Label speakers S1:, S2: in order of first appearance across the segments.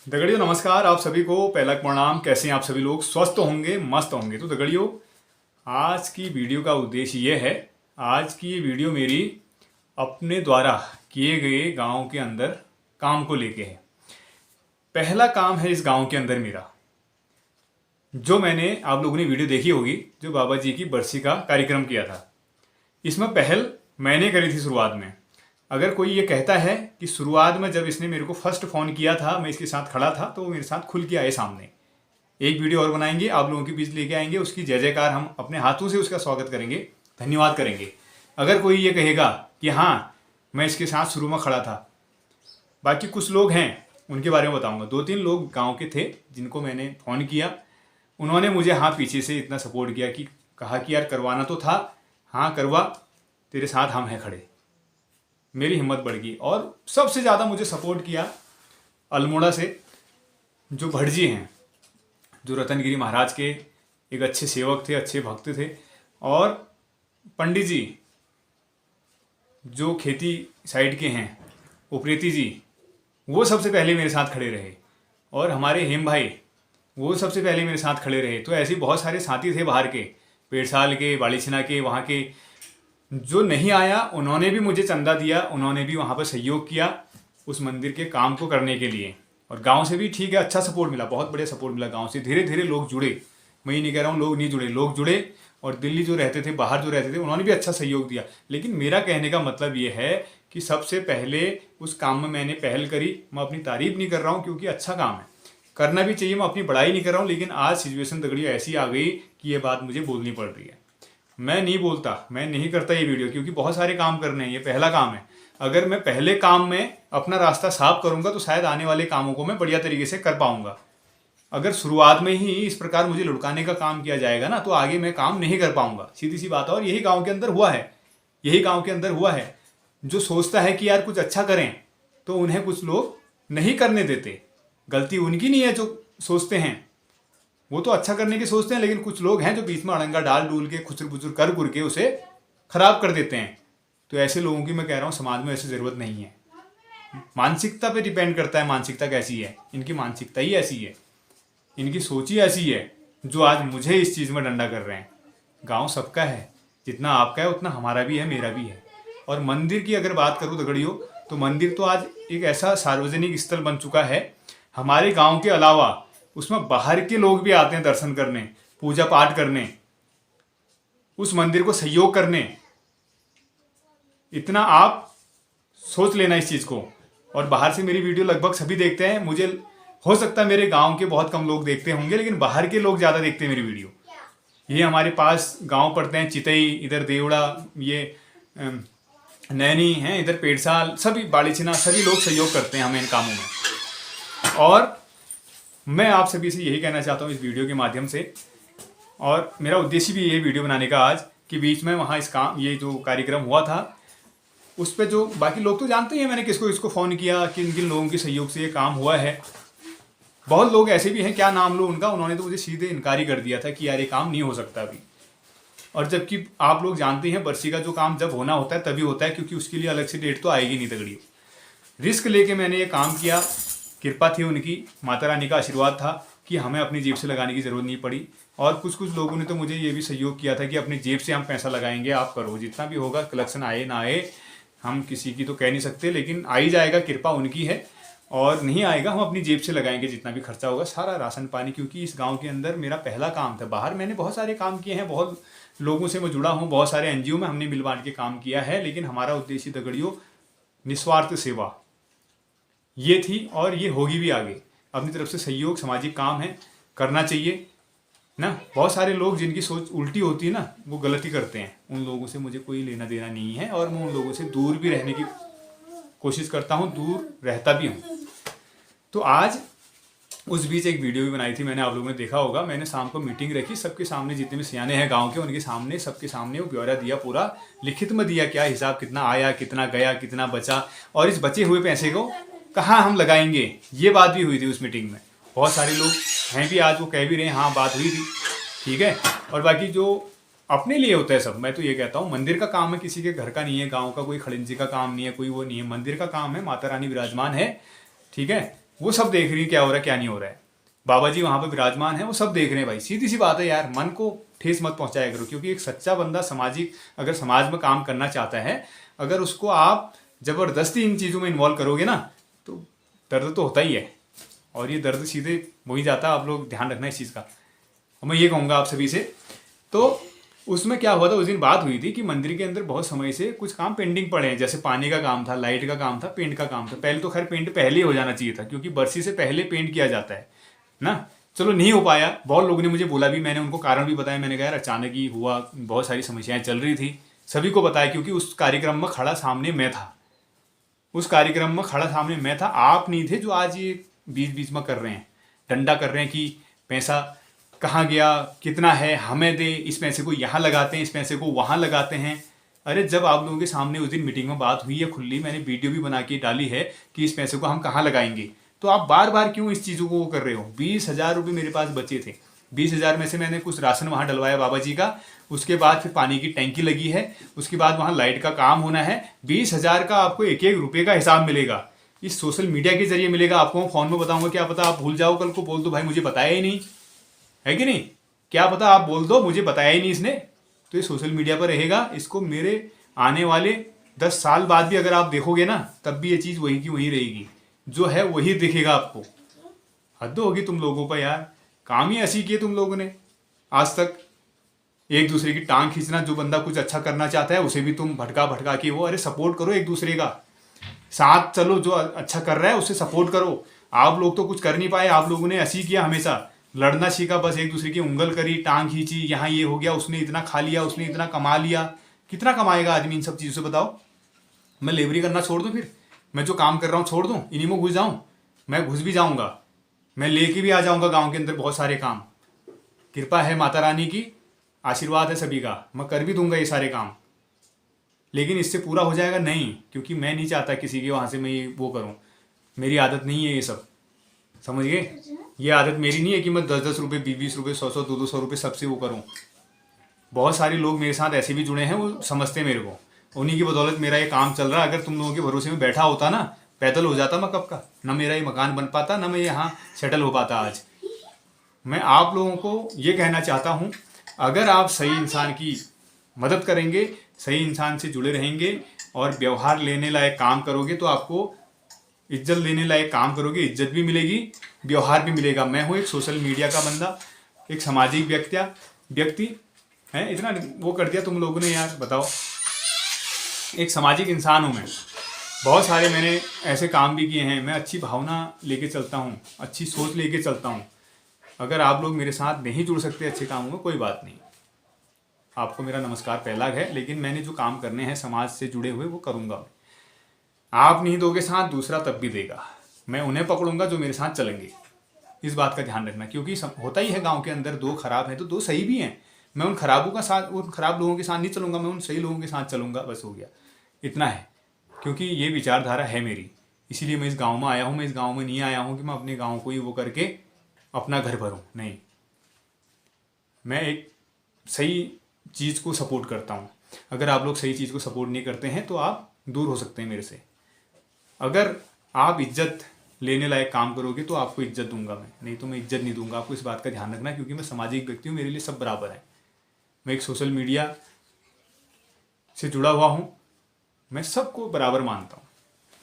S1: दगड़ियों नमस्कार। आप सभी को पहला प्रणाम। कैसे हैं आप सभी लोग? स्वस्थ होंगे, मस्त होंगे। तो दगड़ियों, आज की वीडियो का उद्देश्य ये है, आज की ये वीडियो मेरी अपने द्वारा किए गए गांव के अंदर काम को लेके है। पहला काम है इस गांव के अंदर मेरा, जो मैंने, आप लोगों ने वीडियो देखी होगी, जो बाबा जी की बरसी का कार्यक्रम किया था। इसमें पहल मैंने करी थी शुरुआत में। अगर कोई ये कहता है कि शुरुआत में जब इसने मेरे को फर्स्ट फ़ोन किया था, मैं इसके साथ खड़ा था, तो वो मेरे साथ खुल के आए सामने। एक वीडियो और बनाएंगे, आप लोगों के बीच लेके आएंगे, उसकी जय जयकार हम अपने हाथों से उसका स्वागत करेंगे, धन्यवाद करेंगे। अगर कोई ये कहेगा कि हाँ मैं इसके साथ शुरू में खड़ा था। बाकी कुछ लोग हैं, उनके बारे में बताऊंगा। 2-3 लोग गांव के थे जिनको मैंने फ़ोन किया, उन्होंने मुझे हाँ पीछे से इतना सपोर्ट किया कि कहा कि यार करवाना तो था, हाँ करवा, तेरे साथ हम हैं खड़े। मेरी हिम्मत बढ़ गई। और सबसे ज़्यादा मुझे सपोर्ट किया अल्मोड़ा से जो भटजी हैं, जो रतनगिरी महाराज के एक अच्छे सेवक थे, अच्छे भक्त थे। और पंडित जी जो खेती साइड के हैं, उप्रेती जी, वो सबसे पहले मेरे साथ खड़े रहे। और हमारे हेम भाई, वो सबसे पहले मेरे साथ खड़े रहे। तो ऐसे बहुत सारे साथी थे बाहर के, पेड़साल के, बालीछिना के, वहाँ के। जो नहीं आया उन्होंने भी मुझे चंदा दिया, उन्होंने भी वहाँ पर सहयोग किया उस मंदिर के काम को करने के लिए। और गांव से भी ठीक है, अच्छा सपोर्ट मिला, बहुत बढ़िया सपोर्ट मिला गांव से। धीरे धीरे लोग जुड़े, मैं ये नहीं कह रहा हूँ लोग नहीं जुड़े, लोग जुड़े। और दिल्ली जो रहते थे, बाहर जो रहते थे, उन्होंने भी अच्छा सहयोग दिया। लेकिन मेरा कहने का मतलब ये है कि सबसे पहले उस काम में मैंने पहल करी। मैं अपनी तारीफ नहीं कर रहा हूँ, क्योंकि अच्छा काम है, करना भी चाहिए, मैं अपनी बड़ाई नहीं कर रहा हूँ। लेकिन आज सिचुएशन दगड़ियों ऐसी आ गई कि ये बात मुझे बोलनी पड़ रही है। मैं नहीं बोलता, मैं नहीं करता ये वीडियो, क्योंकि बहुत सारे काम करने हैं, ये पहला काम है। अगर मैं पहले काम में अपना रास्ता साफ करूंगा तो शायद आने वाले कामों को मैं बढ़िया तरीके से कर पाऊंगा। अगर शुरुआत में ही इस प्रकार मुझे लुढ़काने का काम किया जाएगा ना, तो आगे मैं काम नहीं कर पाऊंगा, सीधी सी बात है। और यही गांव के अंदर हुआ है, यही गांव के अंदर हुआ है। जो सोचता है कि यार कुछ अच्छा करें, तो उन्हें कुछ लोग नहीं करने देते। गलती उनकी नहीं है जो सोचते हैं, वो तो अच्छा करने की सोचते हैं, लेकिन कुछ लोग हैं जो बीच में अड़ंगा डाल डूल के, खुचर पुचर कर कुर के उसे खराब कर देते हैं। तो ऐसे लोगों की मैं कह रहा हूँ समाज में ऐसी ज़रूरत नहीं है। मानसिकता पे डिपेंड करता है, मानसिकता कैसी है। इनकी मानसिकता ही ऐसी है, इनकी सोच ही ऐसी है, जो आज मुझे इस चीज़ में डंडा कर रहे हैं। गाँव सबका है, जितना आपका है उतना हमारा भी है, मेरा भी है। और मंदिर की अगर बात करूँ दगड़ियों, तो मंदिर तो आज एक ऐसा सार्वजनिक स्थल बन चुका है हमारे गाँव के अलावा। उसमें बाहर के लोग भी आते हैं दर्शन करने, पूजा पाठ करने, उस मंदिर को सहयोग करने। इतना आप सोच लेना इस चीज़ को। और बाहर से मेरी वीडियो लगभग सभी देखते हैं। मुझे हो सकता है मेरे गांव के बहुत कम लोग देखते होंगे, लेकिन बाहर के लोग ज़्यादा देखते हैं मेरी वीडियो। ये हमारे पास गांव पड़ते हैं, चितई, इधर देवड़ा, ये नैनी हैं, इधर पेड़साल, सभी बालीछिना, सभी लोग सहयोग करते हैं हमें इन कामों में। और मैं आप सभी से यही कहना चाहता हूँ इस वीडियो के माध्यम से, और मेरा उद्देश्य भी ये वीडियो बनाने का आज, कि बीच में वहाँ इस काम, ये जो कार्यक्रम हुआ था, उस पर जो बाकी लोग तो जानते ही हैं मैंने किसको इसको फ़ोन किया, किन किन लोगों के सहयोग से ये काम हुआ है। बहुत लोग ऐसे भी हैं, क्या नाम लो उनका, उन्होंने तो मुझे सीधे इनकार ही कर दिया था कि यार ये काम नहीं हो सकता अभी। और जबकि आप लोग जानते हैं बरसी का जो काम जब होना होता है तभी होता है, क्योंकि उसके लिए अलग से डेट तो आएगी नहीं तगड़ी। रिस्क लेके मैंने ये काम किया, कृपा थी उनकी, माता रानी का आशीर्वाद था कि हमें अपनी जेब से लगाने की ज़रूरत नहीं पड़ी। और कुछ कुछ लोगों ने तो मुझे ये भी सहयोग किया था कि अपनी जेब से हम पैसा लगाएंगे, आप करो जितना भी होगा, कलेक्शन आए ना आए हम किसी की तो कह नहीं सकते, लेकिन आ ही जाएगा, कृपा उनकी है। और नहीं आएगा हम अपनी जेब से लगाएंगे, जितना भी खर्चा होगा सारा राशन पानी। क्योंकि इस गांव के अंदर मेरा पहला काम था। बाहर मैंने बहुत सारे काम किए हैं, बहुत लोगों से मैं जुड़ा हूँ, बहुत सारे एनजीओ में हमने मिल बांट के काम किया है, लेकिन हमारा उद्देश्य दगड़ियों निस्वार्थ सेवा ये थी, और ये होगी भी आगे। अपनी तरफ से सहयोग, सामाजिक काम है, करना चाहिए ना। बहुत सारे लोग जिनकी सोच उल्टी होती है ना, वो गलती करते हैं, उन लोगों से मुझे कोई लेना देना नहीं है। और मैं उन लोगों से दूर भी रहने की कोशिश करता हूँ, दूर रहता भी हूँ। तो आज उस बीच एक वीडियो भी बनाई थी मैंने, आप लोगों ने देखा होगा। मैंने शाम को मीटिंग रखी, सबके सामने, जितने भी सियाने हैं गांव के, उनके सामने, सबके सामने वो ब्यौरा दिया, पूरा लिखित में दिया, क्या हिसाब, कितना आया, कितना गया, कितना बचा, और इस बचे हुए पैसे को कहाँ हम लगाएंगे, ये बात भी हुई थी उस मीटिंग में। बहुत सारे लोग हैं भी आज, वो कह भी रहे हैं हाँ बात हुई थी, ठीक है। और बाकी जो अपने लिए होता है सब, मैं तो ये कहता हूँ मंदिर का काम है, किसी के घर का नहीं है, गांव का कोई खड़ंजी का काम नहीं है, कोई वो नहीं है। मंदिर का काम है, माता रानी विराजमान है, ठीक है। वो सब देख रही है क्या हो रहा है क्या नहीं हो रहा है। बाबा जी वहाँ पे विराजमान है, वो सब देख रहे हैं भाई। सीधी सी बात है यार, मन को ठेस मत पहुंचाया करो, क्योंकि एक सच्चा बंदा सामाजिक अगर समाज में काम करना चाहता है, अगर उसको आप ज़बरदस्ती इन चीज़ों में इन्वॉल्व करोगे ना, तो दर्द तो होता ही है, और ये दर्द सीधे वही जाता है। आप लोग ध्यान रखना इस चीज़ का। और मैं ये कहूँगा आप सभी से, तो उसमें क्या हुआ था, उस दिन बात हुई थी कि मंदिर के अंदर बहुत समय से कुछ काम पेंडिंग पड़े हैं, जैसे पानी का काम था, लाइट का काम था, पेंट का काम था। पहले तो खैर पेंट पहले ही हो जाना चाहिए था, क्योंकि बरसी से पहले पेंट किया जाता है ना। चलो नहीं हो पाया, बहुत लोगों ने मुझे बोला भी, मैंने उनको कारण भी बताया। मैंने कहा यार अचानक ही हुआ, बहुत सारी समस्याएं चल रही थी, सभी को बताया, क्योंकि उस कार्यक्रम में खड़ा सामने मैं था। उस कार्यक्रम में खड़ा सामने मैं था, आप नहीं थे जो आज ये बीच बीच में कर रहे हैं, डंडा कर रहे हैं कि पैसा कहाँ गया, कितना है, हमें दे, इस पैसे को यहाँ लगाते हैं, इस पैसे को वहाँ लगाते हैं। अरे जब आप लोगों के सामने उस दिन मीटिंग में बात हुई है खुली, मैंने वीडियो भी बना के डाली है कि इस पैसे को हम कहाँ लगाएंगे, तो आप बार बार क्यों इस चीज़ों को वो कर रहे हो। 20,000 रुपये मेरे पास बचे थे, 20,000 में से मैंने कुछ राशन वहाँ डलवाया बाबा जी का, उसके बाद फिर पानी की टैंकी लगी है, उसके बाद वहाँ लाइट का काम होना है। 20,000 का आपको एक एक रुपये का हिसाब मिलेगा, इस सोशल मीडिया के जरिए मिलेगा आपको। फ़ोन में बताऊंगा, क्या पता आप भूल जाओ, कल को बोल दो भाई मुझे बताया ही नहीं, है कि नहीं, क्या पता आप बोल दो मुझे बताया ही नहीं इसने, तो ये सोशल मीडिया पर रहेगा। इसको मेरे आने वाले 10 साल बाद भी अगर आप देखोगे ना, तब भी ये चीज़ वही की वही रहेगी, जो है वही दिखेगा आपको। हद होगी तुम लोगों पर यार, काम ही ऐसी किए तुम लोगों ने आज तक, एक दूसरे की टांग खींचना। जो बंदा कुछ अच्छा करना चाहता है उसे भी तुम भटका भटका के वो, अरे सपोर्ट करो एक दूसरे का, साथ चलो, जो अच्छा कर रहा है उसे सपोर्ट करो। आप लोग तो कुछ कर नहीं पाए, आप लोगों ने ऐसी किया, हमेशा लड़ना सीखा, बस एक दूसरे की उंगल करी, टांग खींची, यहाँ ये हो गया, उसने इतना खा लिया, उसने इतना कमा लिया। कितना कमाएगा आदमी इन सब चीज़ों से, बताओ। मैं लेबरी करना छोड़ दूँ, फिर मैं जो काम कर रहा हूँ छोड़ दूँ, इन्हीं में घुस जाऊँ? मैं घुस भी जाऊँगा, मैं लेके भी आ जाऊँगा गाँव के अंदर बहुत सारे काम। कृपा है माता रानी की, आशीर्वाद है सभी का, मैं कर भी दूंगा ये सारे काम। लेकिन इससे पूरा हो जाएगा नहीं, क्योंकि मैं नहीं चाहता किसी के वहाँ से मैं ये वो करूँ, मेरी आदत नहीं है ये सब, समझ गए। ये आदत मेरी नहीं है कि मैं 10-10 रुपये, 20-20 रुपये, 100-100, 200-200 रुपये सबसे वो करूँ। बहुत सारे लोग मेरे साथ ऐसे भी जुड़े हैं, वो समझते हैं मेरे को, उन्हीं की बदौलत मेरा ये काम चल रहा है। अगर तुम लोगों के भरोसे में बैठा होता ना, पैदल हो जाता मैं कब का, ना मेरा ये मकान बन पाता, ना मैं यहाँ सेटल हो पाता आज। मैं आप लोगों को ये कहना चाहता हूँ, अगर आप सही इंसान की मदद करेंगे, सही इंसान से जुड़े रहेंगे और व्यवहार लेने लायक काम करोगे, तो आपको इज्जत लेने लायक काम करोगे, इज्जत भी मिलेगी, व्यवहार भी मिलेगा। मैं हूँ एक सोशल मीडिया का बंदा, एक सामाजिक व्यक्ति है। इतना वो कर दिया तुम लोगों ने यार, बताओ। एक सामाजिक इंसान हूँ मैं, बहुत सारे मैंने ऐसे काम भी किए हैं। मैं अच्छी भावना लेके चलता हूँ, अच्छी सोच लेके चलता हूँ। अगर आप लोग मेरे साथ नहीं जुड़ सकते अच्छे कामों में, कोई बात नहीं, आपको मेरा नमस्कार पहला है, लेकिन मैंने जो काम करने हैं समाज से जुड़े हुए वो करूँगा। आप नहीं दोगे साथ, दूसरा तब भी देगा। मैं उन्हें पकड़ूंगा जो मेरे साथ चलेंगे, इस बात का ध्यान रखना, क्योंकि होता ही है गांव के अंदर, 2 खराब हैं तो 2 सही भी हैं। मैं उन खराबों का साथ, उन खराब लोगों के साथ नहीं चलूंगा, मैं उन सही लोगों के साथ चलूंगा, बस हो गया, इतना है। क्योंकि ये विचारधारा है मेरी, इसीलिए मैं इस गाँव में आया हूँ। मैं इस गाँव में नहीं आया हूँ कि मैं अपने गाँव को ही वो करके अपना घर भरूँ, नहीं। मैं एक सही चीज़ को सपोर्ट करता हूँ। अगर आप लोग सही चीज़ को सपोर्ट नहीं करते हैं तो आप दूर हो सकते हैं मेरे से। अगर आप इज्जत लेने लायक काम करोगे तो आपको इज्जत दूंगा मैं, नहीं तो मैं इज्जत नहीं दूंगा आपको। इस बात का ध्यान रखना, क्योंकि मैं सामाजिक व्यक्ति हूँ, मेरे लिए सब बराबर है। मैं एक सोशल मीडिया से जुड़ा हुआ हूँ, मैं सबको बराबर मानता हूँ,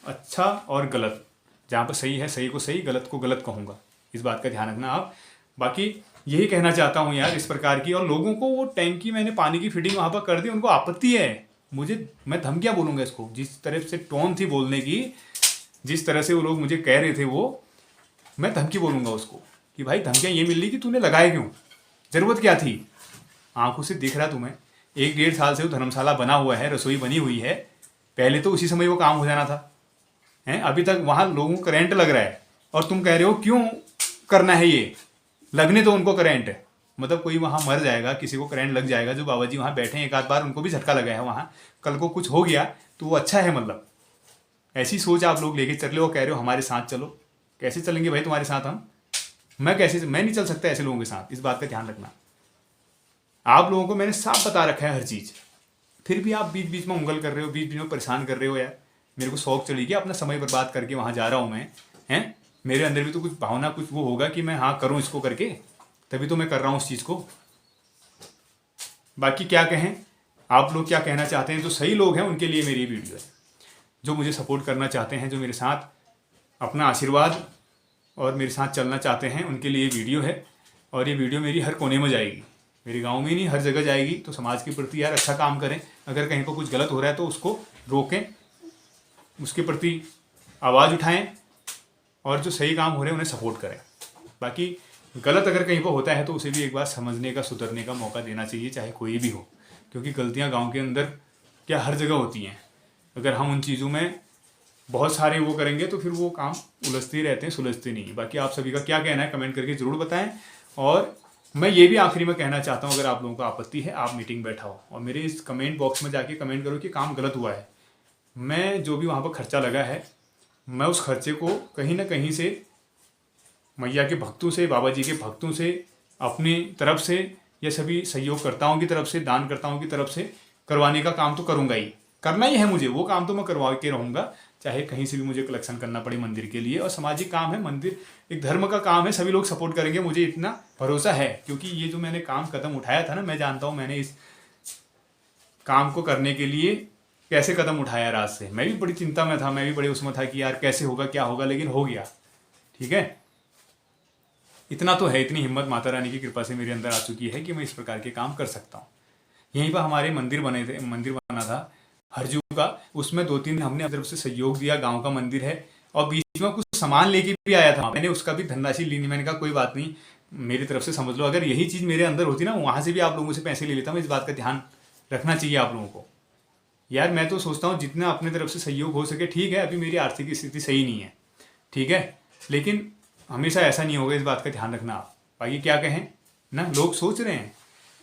S1: अच्छा और गलत। जहाँ पर सही है सही को सही, गलत को गलत कहूँगा, इस बात का ध्यान रखना आप। बाकी यही कहना चाहता हूँ यार इस प्रकार की। और लोगों को वो टैंकी, मैंने पानी की फिटिंग वहाँ पर कर दी, उनको आपत्ति है मुझे, मैं धमकियाँ बोलूँगा इसको। जिस तरह से टोन थी बोलने की, जिस तरह से वो लोग मुझे कह रहे थे, वो मैं धमकी बोलूँगा उसको कि भाई धमकियाँ ये मिल रही कि तूने लगाए क्यों, ज़रूरत क्या थी। आंखों से दिख रहा तुम्हें, 1-1.5 साल से वो धर्मशाला बना हुआ है, रसोई बनी हुई है, पहले तो उसी समय वो काम हो जाना था, हैं। अभी तक वहाँ लोगों को करेंट लग रहा है और तुम कह रहे हो क्यों करना है ये, लगने तो उनको करेंट। मतलब कोई वहाँ मर जाएगा, किसी को करंट लग जाएगा, जो बाबा जी वहाँ बैठे हैं, एक आध बार उनको भी झटका लगा है वहाँ, कल को कुछ हो गया तो वो अच्छा है। मतलब ऐसी सोच आप लोग लेके चल रहे हो, कह रहे हो हमारे साथ चलो। कैसे चलेंगे भाई तुम्हारे साथ हम, मैं नहीं चल सकता ऐसे लोगों के साथ, इस बात का ध्यान रखना। आप लोगों को मैंने साफ बता रखा है हर चीज़, फिर भी आप बीच बीच में उंगल कर रहे हो, बीच बीच में परेशान कर रहे हो यार। मेरे को शौक चढ़ी गया, अपना समय बर्बाद करके वहाँ जा रहा हूँ मैं, हैं। मेरे अंदर भी तो कुछ भावना, कुछ वो होगा कि मैं हाँ करूँ इसको करके, तभी तो मैं कर रहा हूँ उस चीज़ को। बाकी क्या कहें, आप लोग क्या कहना चाहते हैं, जो सही लोग हैं उनके लिए मेरी वीडियो है। जो मुझे सपोर्ट करना चाहते हैं, जो मेरे साथ अपना आशीर्वाद और मेरे साथ चलना चाहते हैं, उनके लिए वीडियो है। और ये वीडियो मेरी हर कोने में जाएगी, मेरे गांव में नहीं हर जगह जाएगी। तो समाज के प्रति यार अच्छा काम करें, अगर कहीं पर कुछ गलत हो रहा है तो उसको रोकें, उसके प्रति आवाज़ उठाएं, और जो सही काम हो रहे हैं उन्हें सपोर्ट करें। बाकी गलत अगर कहीं पर होता है तो उसे भी एक बार समझने का, सुधरने का मौका देना चाहिए, चाहे कोई भी हो, क्योंकि गलतियाँ गाँव के अंदर क्या हर जगह होती हैं। अगर हम उन चीज़ों में बहुत सारे वो करेंगे तो फिर वो काम उलझते ही रहते हैं, सुलझते नहीं। बाकी आप सभी का क्या कहना है कमेंट करके ज़रूर बताएं। और मैं ये भी आखिरी में कहना चाहता हूँ, अगर आप लोगों को आपत्ति है, आप मीटिंग बैठाओ और मेरे इस कमेंट बॉक्स में जाके कमेंट करो कि काम गलत हुआ है। मैं जो भी वहाँ पर खर्चा लगा है, मैं उस खर्चे को कहीं ना कहीं से मैया के भक्तों से, बाबा जी के भक्तों से, अपनी तरफ से या सभी सहयोगकर्ताओं की तरफ से, दानकर्ताओं की तरफ से करवाने का काम तो करूँगा ही, करना ही है मुझे। वो काम तो मैं करवा के रहूँगा, चाहे कहीं से भी मुझे कलेक्शन करना पड़े मंदिर के लिए। और सामाजिक काम है, मंदिर एक धर्म का काम है, सभी लोग सपोर्ट करेंगे, मुझे इतना भरोसा है। क्योंकि ये जो मैंने काम कदम उठाया था ना, मैं जानता हूँ मैंने इस काम को करने के लिए कैसे कदम उठाया रात से। मैं भी बड़ी चिंता में था, मैं भी बड़े उसमें था कि यार कैसे होगा, क्या होगा, लेकिन हो गया। ठीक है, इतना तो है, इतनी हिम्मत माता रानी की कृपा से मेरे अंदर आ चुकी है कि मैं इस प्रकार के काम कर सकता हूँ। यहीं पर हमारे मंदिर बने थे, मंदिर बना था हरजू का, उसमें 2-3 हमने तरफ से सहयोग दिया, गांव का मंदिर है। और बीच में कुछ सामान लेके भी आया था, मैंने उसका भी धनराशि ली नहीं। मैंने कहा कोई बात नहीं, मेरी तरफ से समझ लो, अगर यही चीज़ मेरे अंदर होती ना, वहाँ से भी आप लोगों से पैसे ले लेता हूँ। इस बात का ध्यान रखना चाहिए आप लोगों को। यार मैं तो सोचता हूँ जितना अपने तरफ से सहयोग हो सके, ठीक है अभी मेरी आर्थिक स्थिति सही नहीं है, ठीक है, लेकिन हमेशा ऐसा नहीं होगा, इस बात का ध्यान रखना आप। बाकी क्या कहें ना, लोग सोच रहे हैं,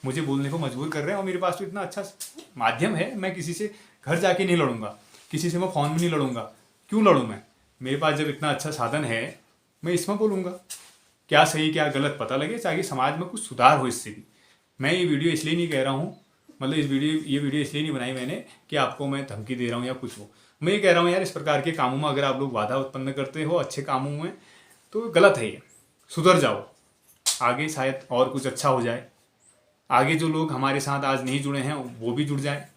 S1: मुझे बोलने को मजबूर कर रहे हैं, और मेरे पास तो इतना अच्छा माध्यम है, मैं किसी से घर जाके नहीं लड़ूंगा, किसी से मैं फ़ोन में नहीं लड़ूंगा। क्यों लड़ूँ मैं, मेरे पास जब इतना अच्छा साधन है, मैं इसमें बोलूँगा, क्या सही क्या गलत पता लगे, ताकि समाज में कुछ सुधार हो इससे भी। मैं ये वीडियो इसलिए नहीं कह रहा हूँ, मतलब ये वीडियो इसलिए नहीं बनाई मैंने कि आपको मैं धमकी दे रहा हूँ या कुछ हो। मैं ये कह रहा हूँ यार, इस प्रकार के कामों में अगर आप लोग बाधा उत्पन्न करते हो अच्छे कामों में, तो गलत है ये, सुधर जाओ, आगे शायद और कुछ अच्छा हो जाए। आगे जो लोग हमारे साथ आज नहीं जुड़े हैं वो भी जुड़ जाए,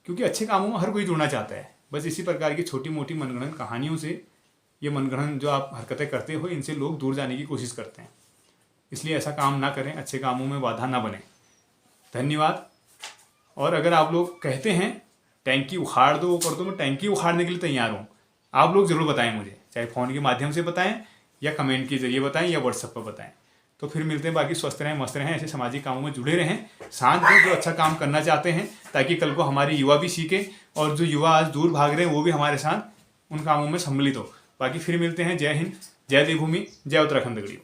S1: क्योंकि अच्छे कामों में हर कोई जुड़ना चाहता है। बस इसी प्रकार की छोटी मोटी मनगढ़ंत कहानियों से, ये मनगढ़ंत जो आप हरकतें करते हो, इनसे लोग दूर जाने की कोशिश करते हैं। इसलिए ऐसा काम ना करें, अच्छे कामों में बाधा ना बने। धन्यवाद। और अगर आप लोग कहते हैं टैंकी उखाड़ दो, वो कर दो, मैं टैंकी उखाड़ने के लिए तैयार हूँ। आप लोग ज़रूर बताएं मुझे, चाहे फ़ोन के माध्यम से बताएं या कमेंट के जरिए बताएं या व्हाट्सएप पर बताएं। तो फिर मिलते हैं। बाकी स्वस्थ रहें, मस्त रहें, ऐसे सामाजिक कामों में जुड़े रहें, साथ में जो अच्छा काम करना चाहते हैं, ताकि कल को हमारे युवा भी सीखें, और जो युवा आज दूर भाग रहे हैं वो भी हमारे साथ उन कामों में सम्मिलित हो। बाकी फिर मिलते हैं। जय हिंद, जय देवभूमि, जय उत्तराखंड गढ़ी।